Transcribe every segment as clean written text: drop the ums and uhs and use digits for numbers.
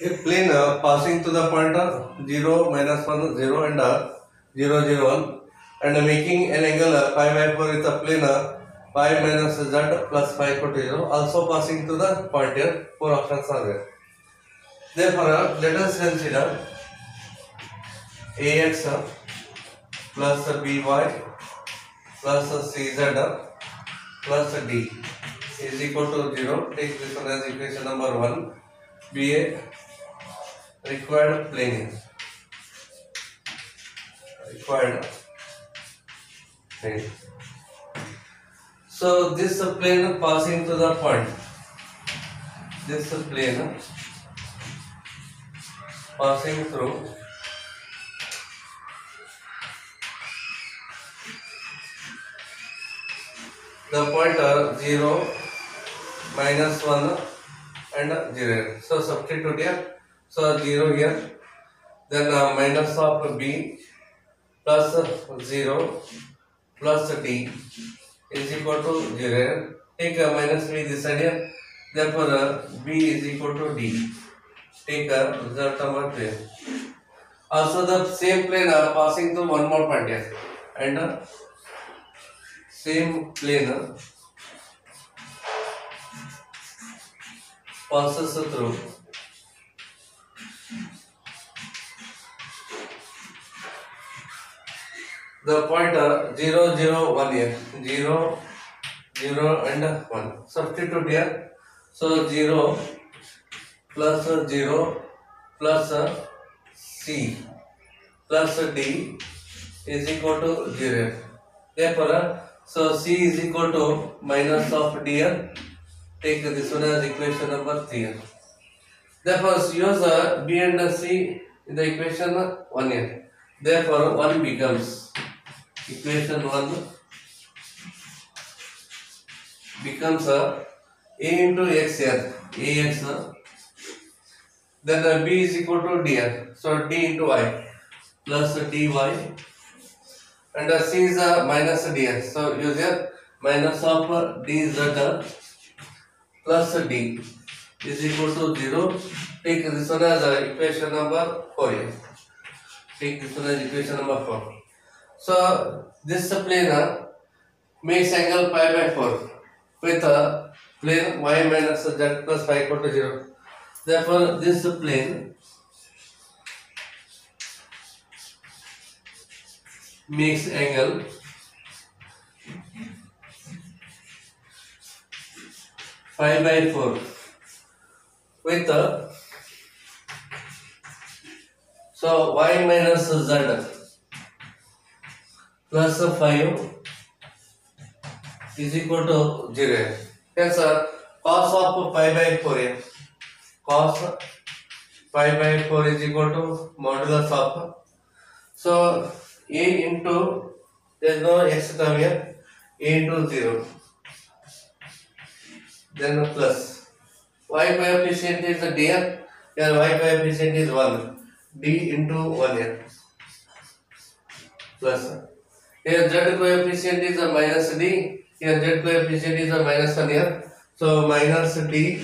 A plane passing to the point 0, -1, 0 and 0, 0, 1 and making an angle pi by 4 with a plane pi minus z plus pi equal to 0 also passing to the point here. 4 options are there. Therefore, let us consider ax plus by plus cz plus d is equal to 0. Take this one as equation number 1. Be a required plane. So this plane passing to the point. This plane passing through the point 0, -1 and 0. So substitute here. So 0 here. Then minus of b plus 0 plus d is equal to 0. Take minus b this side here. Therefore, b is equal to d. Take result number 2. Also, the same plane passing through one more point here, and same plane passes through the point 0, 0, 1 here. 0, 0 and 1. Substitute here. So 0 plus 0 plus c plus d is equal to 0. Therefore, so c is equal to minus of d here. Take this one as equation number 3 here. Therefore, use b and c in the equation 1 here. Therefore, 1 becomes equation 1 becomes a into x here, ax, then b is equal to d here, so d into y plus dy, and c is minus d here, so use here minus of dz plus d is equal to 0. Take this one as equation number 4 here. Take this one as equation number 4. So this plane makes angle pi by 4 with a plane y minus z plus pi equal to 0. Therefore, this plane makes angle pi by 4 with a so y minus z plus 5 is equal to 0. Yes, sir. Cos of pi by 4 here. Cos pi by 4 is equal to modulus of. So a into, there is no x term here. A into 0. Then plus. Y coefficient is d here. Here y coefficient is 1. D into 1 here. Plus. Here z coefficient is a minus d. Here z coefficient is a minus 1 here. So minus d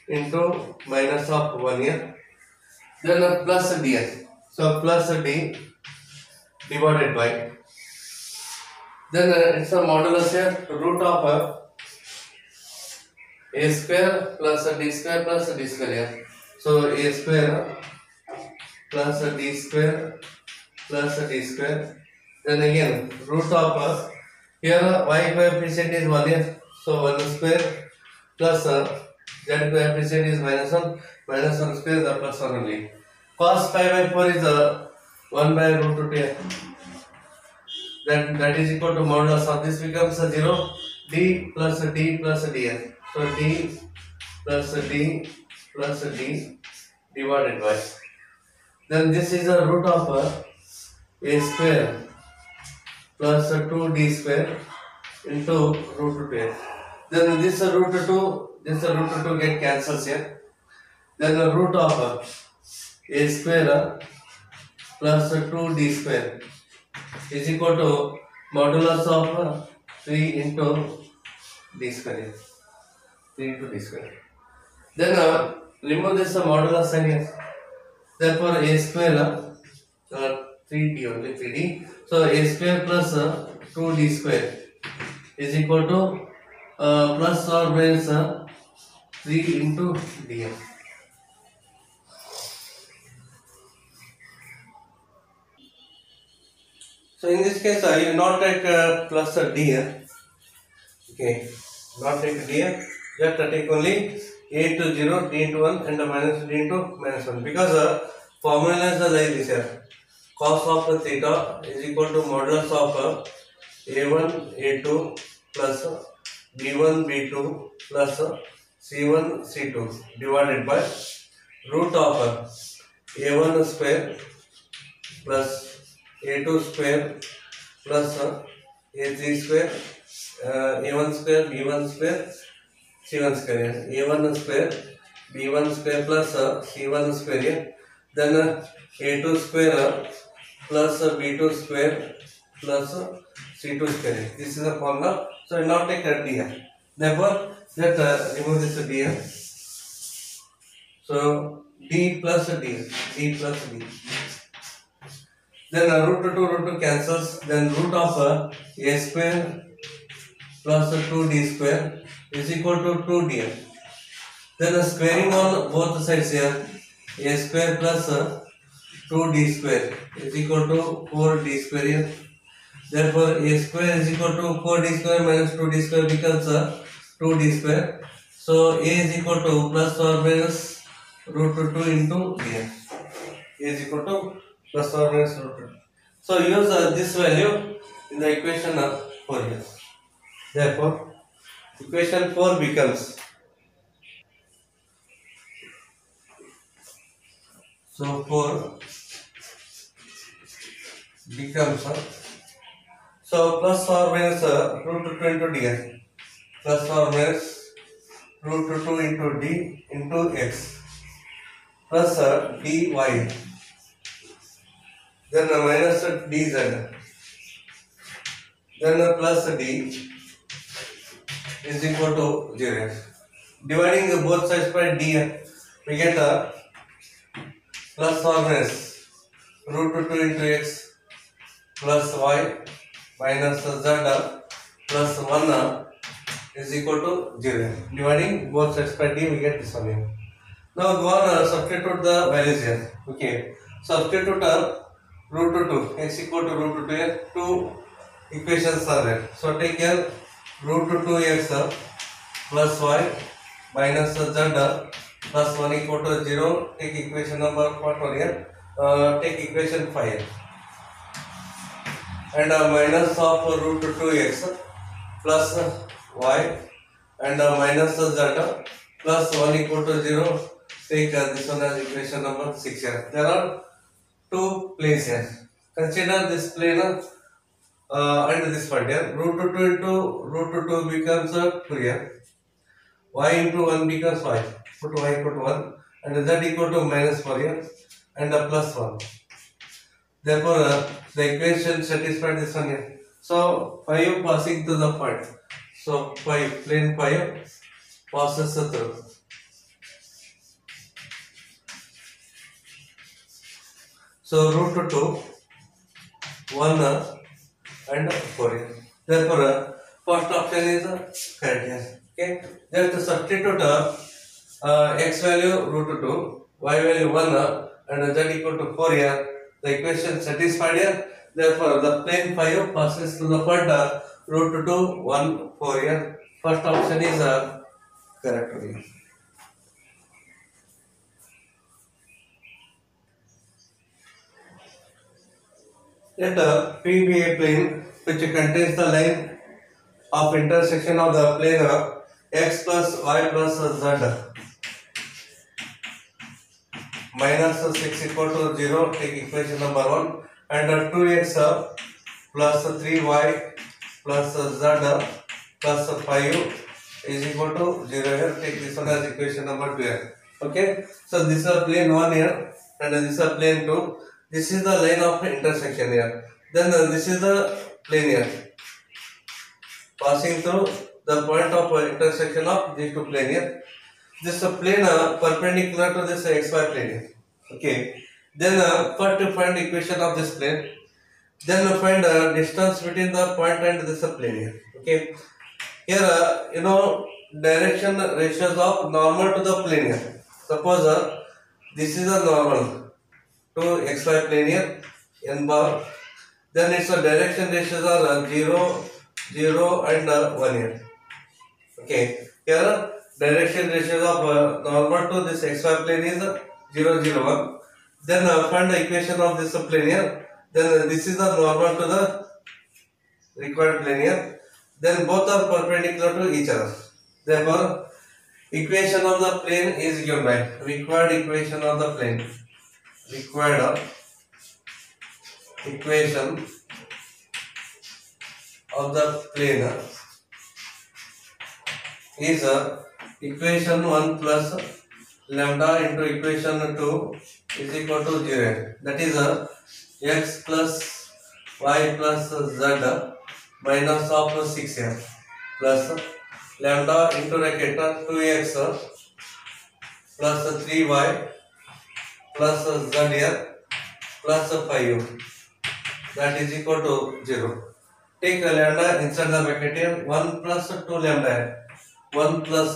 into minus of 1 here. Then plus d here. So plus d divided by. Then it's a modulus here. Root of a square plus d square plus d square here. So a square plus d square plus d square. Then again root of here y coefficient is 1 here, so 1 square plus z coefficient is minus 1 square is plus 1 only. Cos pi by 4 is 1 by root 2 here. Then that is equal to modulus of this becomes 0. D plus d plus d here. So d plus d plus d divided by. Then this is a root of a square plus 2d square into root 2. Then this root 2 get cancels here. Then the root of a square plus 2d square is equal to modulus of 3 into d square. 3 into d square. Then remove this modulus sign here. Therefore, a square 3d only 3d. So a square plus 2d square is equal to plus or minus 3 into dm. So in this case, you not take plus d here. Okay, not take d here. Just take only a into 0, d into 1 and minus d into minus 1. Because formula is like this here. Cos of theta is equal to modulus of a1, a2 plus b1, b2 plus c1, c2 divided by root of a1 square plus a2 square plus a3 square, a1 square, b1 square, c1 square, a1 square, b1 square plus c1 square, then a2 square plus b2 square plus c2 square. This is the formula. So I will not take a d here. Therefore, let remove this d here. So d plus d, d plus d. Then root 2 cancels. Then root of a square plus 2d square is equal to 2d. Then squaring on both sides here, a square plus 2d square is equal to 4d square here. Therefore, a square is equal to 4d square minus 2d square becomes 2d square. So, a is equal to plus or minus root 2 into d. A is equal to plus or minus root 2. So, use this value in the equation 4 here. Therefore, equation 4 becomes, so 4 becomes so plus or minus root 2 into d, plus or minus root 2 into d into x plus dy, then minus dz, then plus d is equal to 0. Dividing both sides by d, we get plus or minus root 2 into x plus y minus z plus 1 is equal to 0. Dividing both sides by d, we get this one here. Now go on, substitute the values here. Okay, substitute root 2 x equal to root 2 here. Two equations are there. So take here root 2x plus y minus z plus 1 equal to 0. Take equation number 4 here. Take equation 5 here. And minus of root 2x plus y and minus z plus 1 equal to 0. Take this one as equation number 6 here. There are two planes here. Consider this plane and this one here. Root 2 into root 2 becomes 2 here. Y into 1 becomes y. Put y equal to 1 and z equal to minus 4 here and plus 1. Therefore, the equation satisfied this one here. So 5 passing to the point. So 5, plane 5 passes through. So root 2, 1 and 4 here. Therefore, first option is correct here. Okay. Just substitute x value root 2, y value 1 and z equal to 4 here. The equation satisfied here. Therefore, the plane 5 passes to the point root 2, 1, 4 here. First option is correct here. Let P be a plane which contains the line of intersection of the plane x plus y plus z minus 6 equal to 0. Take equation number 1 and 2x plus 3y plus z plus 5 is equal to 0 here. Take this one as equation number 2 here. Okay. So this is a plane 1 here and this is a plane 2. This is the line of intersection here. Then this is the plane here passing through the point of intersection of these two plane here. this plane perpendicular to this xy plane. Okay. Then first to find equation of this plane. Then find distance between the point and this plane. Okay. Here direction ratios of normal to the plane. Suppose this is a normal to xy plane here n bar. Then its direction ratios are 0, 0 and 1 here. Okay. Here direction ratios of normal to this xy plane is 0, 0, 1. Then find the equation of this plane here. Then this is the normal to the required plane here. Then both are perpendicular to each other. Therefore, equation of the plane is given by required equation of the plane. Required equation of the plane is equation 1 plus lambda into equation 2 is equal to 0. That is x plus y plus z minus of 6 plus lambda into bracket 2x plus 3y plus z here plus 5 that is equal to 0. Take lambda inside the bracket here. 1 plus 2 lambda here. 1 plus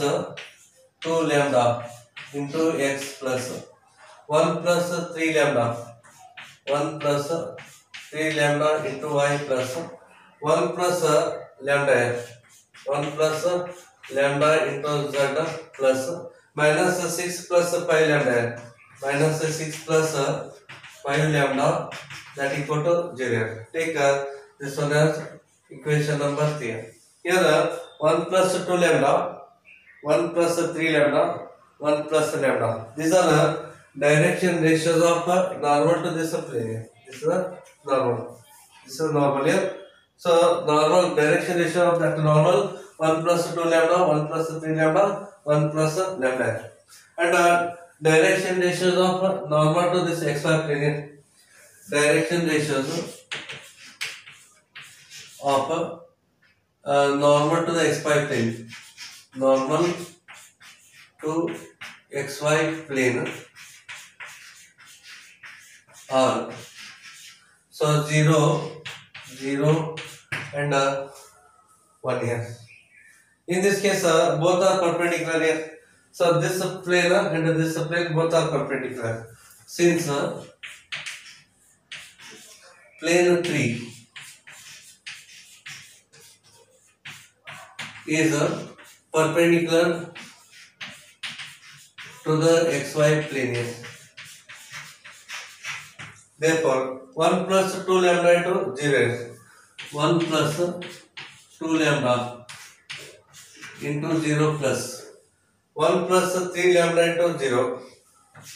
2 lambda into x plus 1 plus 3 lambda. 1 plus 3 lambda into y plus 1 plus lambda here. 1 plus lambda into z plus minus 6 plus 5 lambda here. Minus 6 plus 5 lambda that equal to 0. Take this one as equation number 3. Here 1 plus 2 lambda, 1 plus 3 lambda, 1 plus lambda. These are direction ratios of normal to this plane. This is normal. This is normal here. So normal direction ratio of that normal 1 plus 2 lambda, 1 plus 3 lambda, 1 plus lambda. And direction ratios of normal to this xy plane. Direction ratios of normal to the xy plane. Normal to xy plane are so 0, 0 and 1 here. In this case, both are perpendicular here. So this plane and this plane both are perpendicular. Since plane 3 is perpendicular to the xy plane here. Therefore, 1 plus 2 lambda into 0. 1 plus 2 lambda into 0 plus 1 plus 3 lambda into 0.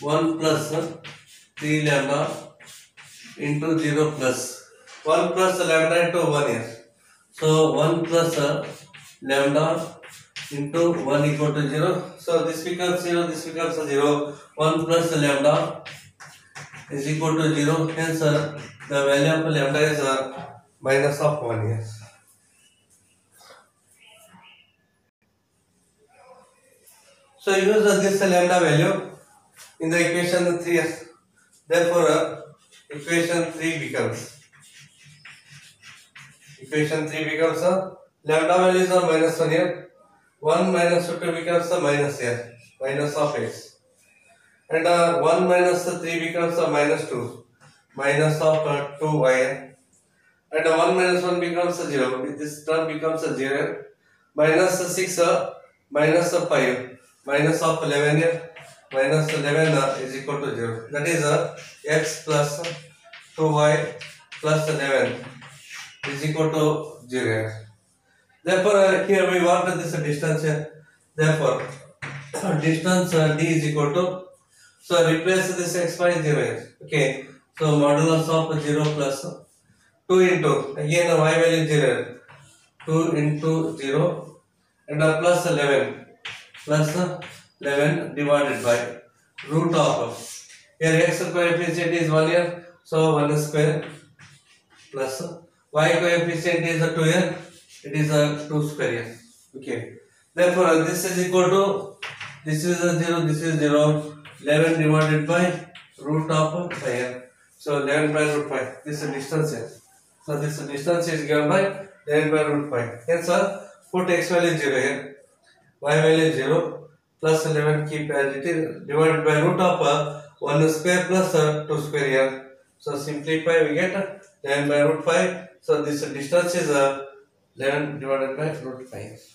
1 plus 3 lambda into 0 plus 1 plus lambda into 1 here. So 1 plus lambda into 1 equal to 0. So this becomes 0, this becomes 0. 1 plus lambda is equal to 0. Hence the value of lambda is minus of 1 here. So use this lambda value in the equation 3. Therefore equation 3 becomes lambda values are minus 1 here. 1 minus 2 becomes minus here. Minus of x. And 1 minus 3 becomes minus 2. Minus of 2y. And 1 minus 1 becomes 0. This term becomes 0. Minus 6 minus 5. Minus of 11 here. Minus 11 is equal to 0. That is x plus 2y plus 11 is equal to 0. Therefore, here we want this distance here. Therefore, distance d is equal to, so replace this x by 0 here. Okay. So modulus of 0 plus 2 into, again y value 0. 2 into 0 and plus 11. Plus 11 divided by root of, here x coefficient is 1 here, so 1 square plus y coefficient is 2 here, it is 2 square here. Okay. Therefore this is equal to This is a 0, this is 0. 11 divided by root of 5 here. So 11 by root 5. This is the distance here. So this distance is given by 11 by root 5. Hence, put x value 0 here. Y value 0 plus 11 keep as it is divided by root of 1 square plus 2 square here. So simplify we get 11 by root 5. So this distance is 11 divided by root 5.